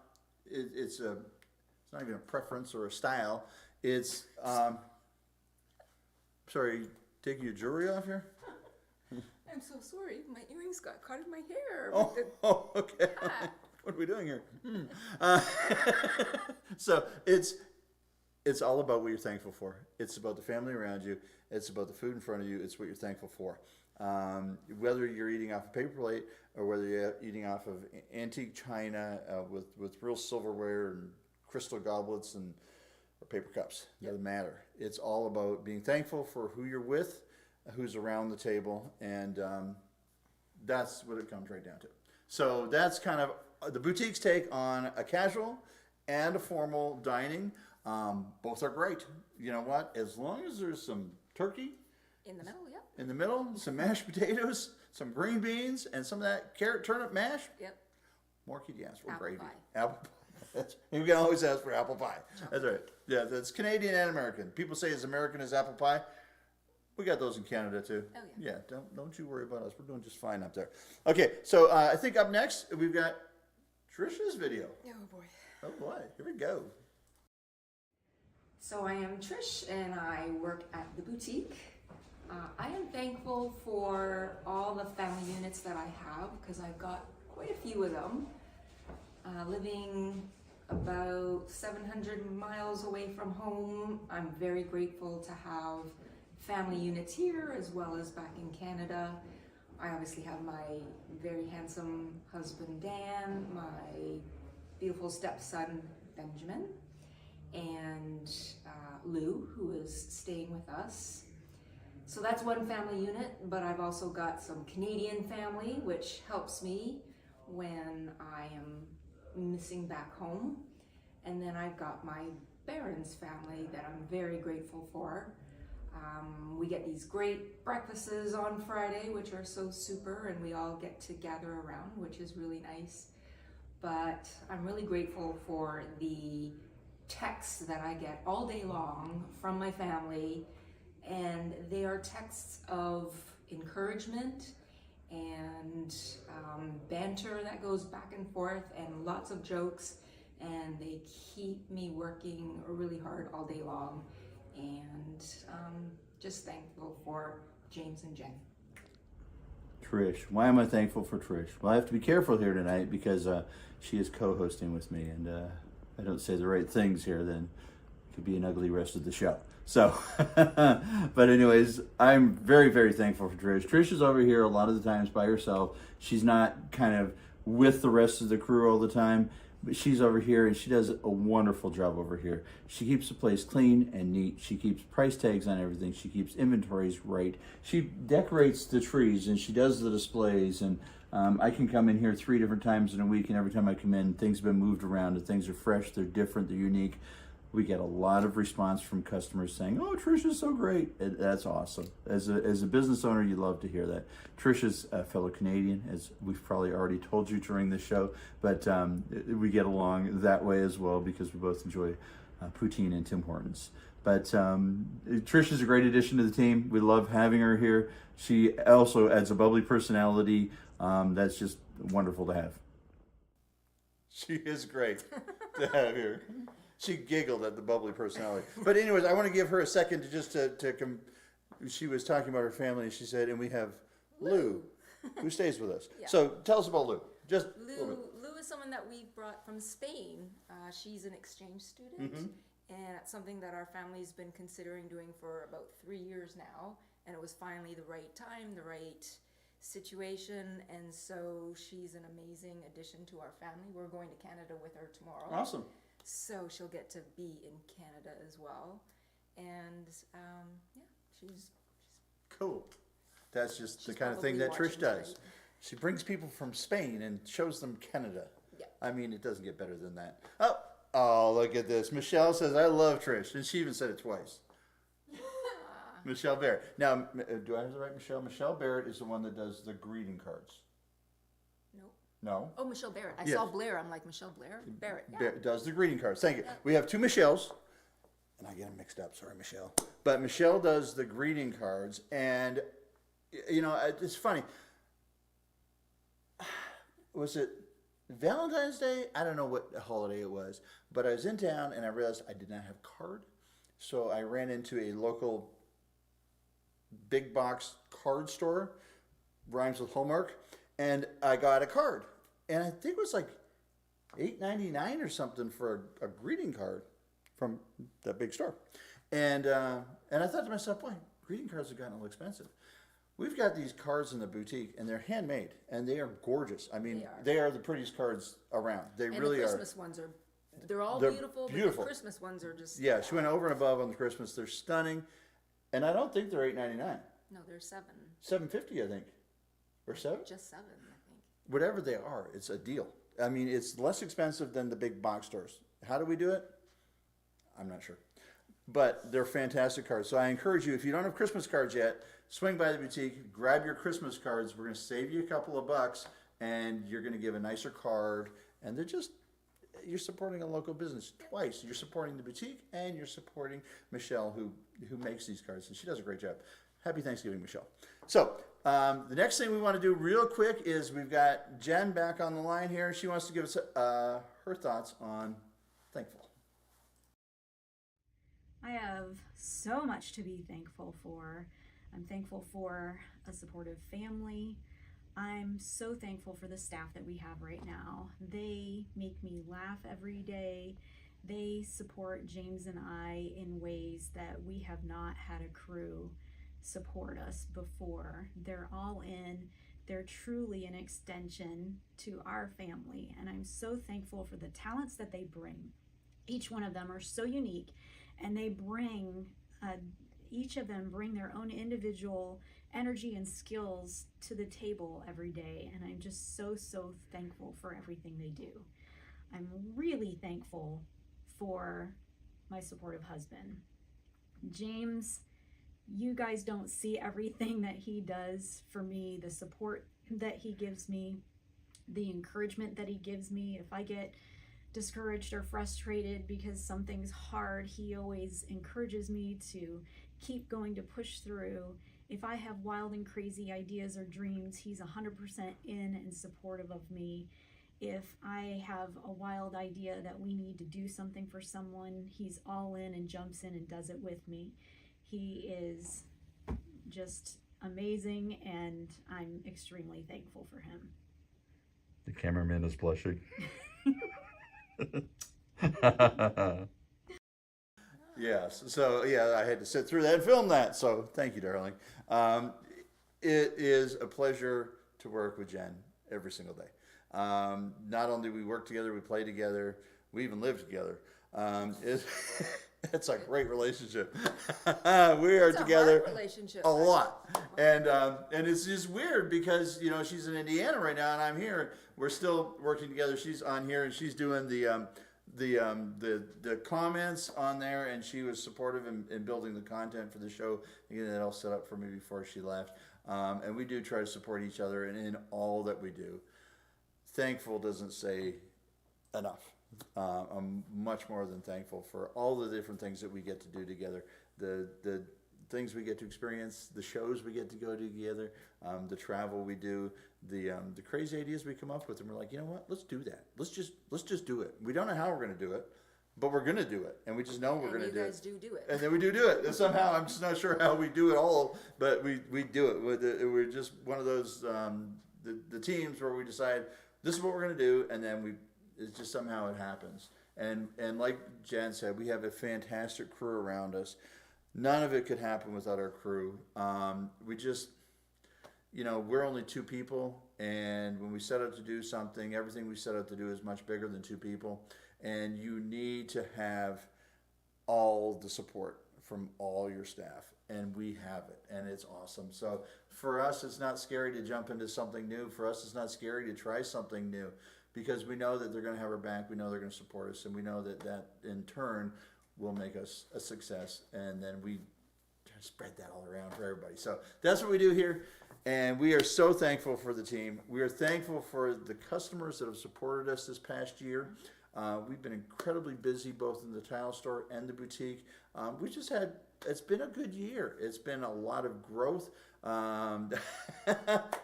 even a preference or a style. It's sorry, taking your jewelry off here. I'm so sorry. My earrings got caught in my hair. Oh, okay. What are we doing here? So it's all about what you're thankful for. It's about the family around you. It's about the food in front of you. It's what you're thankful for. Whether you're eating off a paper plate or whether you're eating off of antique china with real silverware and crystal goblets and or paper cups, doesn't matter. It's all about being thankful for who you're with, who's around the table, and that's what it comes right down to. So that's kind of the boutique's take on a casual and a formal dining. Both are great. You know what? As long as there's some turkey in the middle, yep. In the middle, some mashed potatoes, some green beans, and some of that carrot turnip mash. Yep. More can you ask for? Apple Gravy. pie. Apple pie. You can always ask for apple pie. That's right. Yeah, that's Canadian and American. People say as American as apple pie. We got those in Canada too. Oh yeah. Yeah, don't you worry about us. We're doing just fine up there. Okay, so I think up next we've got Trisha's video. Oh boy. Oh boy, here we go. So I am Trish and I work at the boutique. I am thankful for all the family units that I have because I've got quite a few of them. Living about 700 miles away from home, I'm very grateful to have family units here as well as back in Canada. I obviously have my very handsome husband Dan, my beautiful stepson Benjamin, and Lou, who is staying with us. So that's one family unit, but I've also got some Canadian family, which helps me when I am missing back home. And then I've got my Barron's family that I'm very grateful for. We get these great breakfasts on Friday, which are so super, and we all get to gather around, which is really nice. But I'm really grateful for the texts that I get all day long from my family, and they are texts of encouragement and banter that goes back and forth and lots of jokes, and they keep me working really hard all day long, and just thankful for James and Jen. Trish. Why am I thankful for Trish? Well, I have to be careful here tonight because she is co-hosting with me, and I don't say the right things here, then it could be an ugly rest of the show. So, but anyways, I'm very, very thankful for Trish. Trish is over here a lot of the times by herself. She's not kind of with the rest of the crew all the time, but she's over here and she does a wonderful job over here. She keeps the place clean and neat. She keeps price tags on everything. She keeps inventories right. She decorates the trees and she does the displays, and I can come in here 3 different times in a week, and every time I come in, things have been moved around and things are fresh, they're different, they're unique. We get a lot of response from customers saying, "Oh, Trish is so great." That's awesome. As a business owner, you love to hear that. Trish is a fellow Canadian, as we've probably already told you during the show, but we get along that way as well because we both enjoy poutine and Tim Hortons. But Trish is a great addition to the team. We love having her here. She also adds a bubbly personality that's just wonderful to have. She is great to have here. She giggled at the bubbly personality. But anyways, I want to give her a second to just she was talking about her family, and she said, and we have Lou, who stays with us. Yeah. So tell us about Lou. Just Lou is someone that we brought from Spain. She's an exchange student, and it's something that our family's been considering doing for about 3 years now, and it was finally the right time, the right situation, and so she's an amazing addition to our family. We're going to Canada with her tomorrow. awesome. So she'll get to be in Canada as well, and yeah, she's Cool. That's just the She's kind of thing that probably Trish watching does. tonight. She brings people from Spain and shows them Canada. Yeah. I mean, it doesn't get better than that. Oh, look at this. Michelle says, "I love Trish," and she even said it twice. Michelle Barrett. Now, do I have the right Michelle? Michelle Barrett is the one that does the greeting cards. Nope. No? Oh, Michelle Barrett. I Yes. saw Blair. I'm like, Michelle Blair? Barrett. Yeah. Barrett does the greeting cards. Thank you. We have 2 Michelles, and I get them mixed up. Sorry, Michelle. But Michelle does the greeting cards, and you know, it's funny. Was it Valentine's Day? I don't know what holiday it was, but I was in town and I realized I did not have a card, so I ran into a local big box card store, rhymes with Hallmark, and I got a card, and I think it was like $8.99 or something for a greeting card from that big store, and I thought to myself, boy, greeting cards have gotten a little expensive. We've got these cards in the boutique, and they're handmade, and they are gorgeous. I mean, they are the prettiest cards around. They And really the are. Christmas ones are, they're all They're beautiful, beautiful. but the Christmas ones are just... Yeah, she went over and above on the Christmas. They're stunning, and I don't think they're $8.99. No, they're $7. $7.50, I think, or $7. Just $7, I think. Whatever they are, it's a deal. I mean, it's less expensive than the big box stores. How do we do it? I'm not sure. But they're fantastic cards. So I encourage you, if you don't have Christmas cards yet, swing by the boutique, grab your Christmas cards. We're going to save you a couple of bucks, and you're going to give a nicer card. And they're just, you're supporting a local business twice. You're supporting the boutique, and you're supporting Michelle, who makes these cards. And she does a great job. Happy Thanksgiving, Michelle. So the next thing we want to do real quick is we've got Jen back on the line here. She wants to give us her thoughts on Thankful. I have so much to be thankful for. I'm thankful for a supportive family. I'm so thankful for the staff that we have right now. They make me laugh every day. They support James and I in ways that we have not had a crew support us before. They're all in. They're truly an extension to our family, and I'm so thankful for the talents that they bring. Each one of them are so unique, and they bring each of them bring their own individual energy and skills to the table every day. And I'm just so thankful for everything they do. I'm really thankful for my supportive husband. James, you guys don't see everything that he does for me, the support that he gives me, the encouragement that he gives me. If I get discouraged or frustrated because something's hard, he always encourages me to keep going, to push through. If I have wild and crazy ideas or dreams, he's 100% in and supportive of me. If I have a wild idea that we need to do something for someone, he's all in and jumps in and does it with me. He is just amazing, and I'm extremely thankful for him. The cameraman is blushing. Yes. So yeah, I had to sit through that and film that. So thank you, darling. It is a pleasure to work with Jen every single day. Not only do we work together, we play together, we even live together. It's a great relationship. We are together a lot, and it's just weird because she's in Indiana right now and I'm here. We're still working together. She's on here and she's doing the comments on there, and she was supportive in building the content for the show, getting that all set up for me before she left. And we do try to support each other in all that we do. Thankful doesn't say enough. I'm much more than thankful for all the different things that we get to do together, the things we get to experience, the shows we get to go to together, the travel we do, the crazy ideas we come up with, and we're like, you know what, let's do that. Let's just do it. We don't know how we're going to do it, but we're going to do it, and we just know we're going to do it. You guys do it. And then we do it. And somehow, I'm just not sure how we do it all, but we do it. We're just one of those the teams where we decide this is what we're going to do, and then it's just somehow it happens. And like Jan said, we have a fantastic crew around us. None of it could happen without our crew. We just, we're only two people, and when we set out to do something, everything we set out to do is much bigger than two people, and you need to have all the support from all your staff, and we have it, and it's awesome. So for us, it's not scary to jump into something new. For us, it's not scary to try something new, because we know that they're going to have our back, we know they're going to support us, and we know that in turn will make us a success, and then we spread that all around for everybody. So that's what we do here, and we are so thankful for the team. We are thankful for the customers that have supported us this past year. We've been incredibly busy both in the tile store and the boutique. It's been a good year. It's been a lot of growth. Look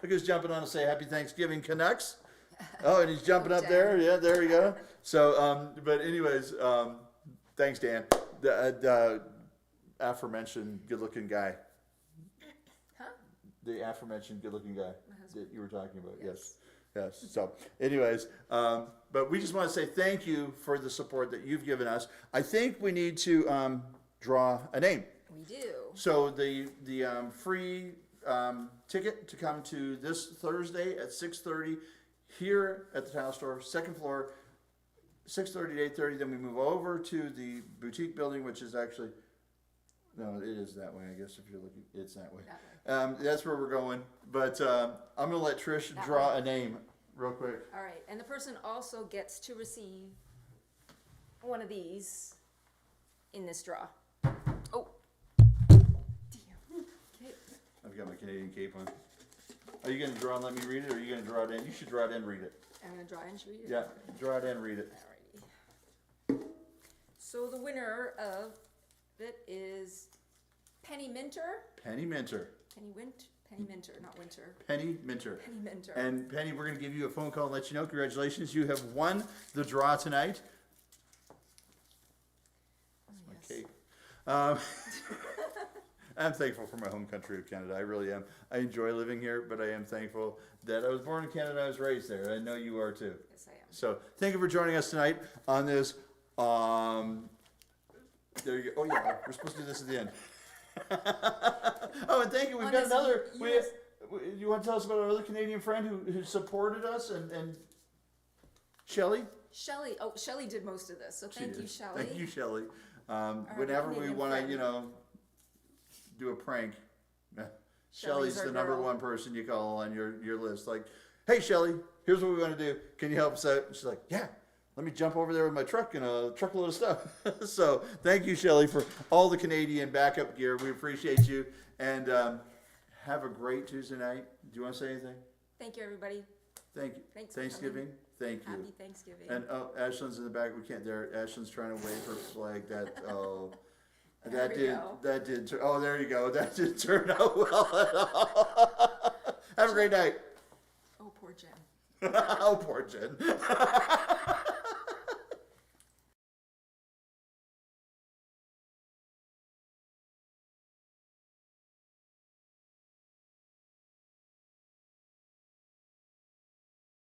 who's jumping on to say Happy Thanksgiving, Canucks. Oh, and he's jumping up there. Yeah, there we go. So, but anyways, thanks, Dan. The aforementioned good-looking guy. Huh? The aforementioned good-looking guy that you were talking about. Yes. So, anyways, but we just want to say thank you for the support that you've given us. I think we need to draw a name. We do. So the free ticket to come to this Thursday at 6:30 here at the tile store, second floor, 6:30 to 8:30. Then we move over to the boutique building, which is actually, no, it is that way. I guess if you're looking, it's that way. That's where we're going. But I'm gonna let Trish draw a name real quick. All right, and the person also gets to receive one of these in this draw. Oh, dear. Okay. I've got my Canadian cape on. Are you gonna draw and let me read it, or are you gonna draw it in? You should draw it in and read it. I'm gonna draw and read it. Yeah, draw it in and read it. Alrighty. So the winner of it is Penny Minter. Penny Minter. Penny Minter, not Winter. Penny Minter. Penny Minter. And Penny, we're going to give you a phone call and let you know. Congratulations, you have won the draw tonight. That's my cape. I'm thankful for my home country of Canada. I really am. I enjoy living here, but I am thankful that I was born in Canada. I was raised there. I know you are too. Yes, I am. So thank you for joining us tonight on this. There you go. Oh yeah, we're supposed to do this at the end. Oh, and thank you. We've got another. You want to tell us about our other Canadian friend who supported us and Shelly? Shelly. Oh, Shelly did most of this, so thank you, Shelly. Thank you, Shelly. Whenever we want to, do a prank. Shelley's Shelly's our the number girl. one person you call on your list. Like, hey Shelly, here's what we want to do. Can you help us out? She's like, yeah. Let me jump over there with my truck and a truckload of stuff. So thank you, Shelly, for all the Canadian backup gear. We appreciate you. And have a great Tuesday night. Do you want to say anything? Thank you, everybody. Thank you. Thanks for Thanksgiving. Thank you. Happy Thanksgiving. And Ashlyn's in the back. We can't. There. Ashlyn's trying to wave her flag. There we go. Oh, there you go. That didn't turn out well at all. Have a great night. Oh, poor Jen. Oh, poor Jen.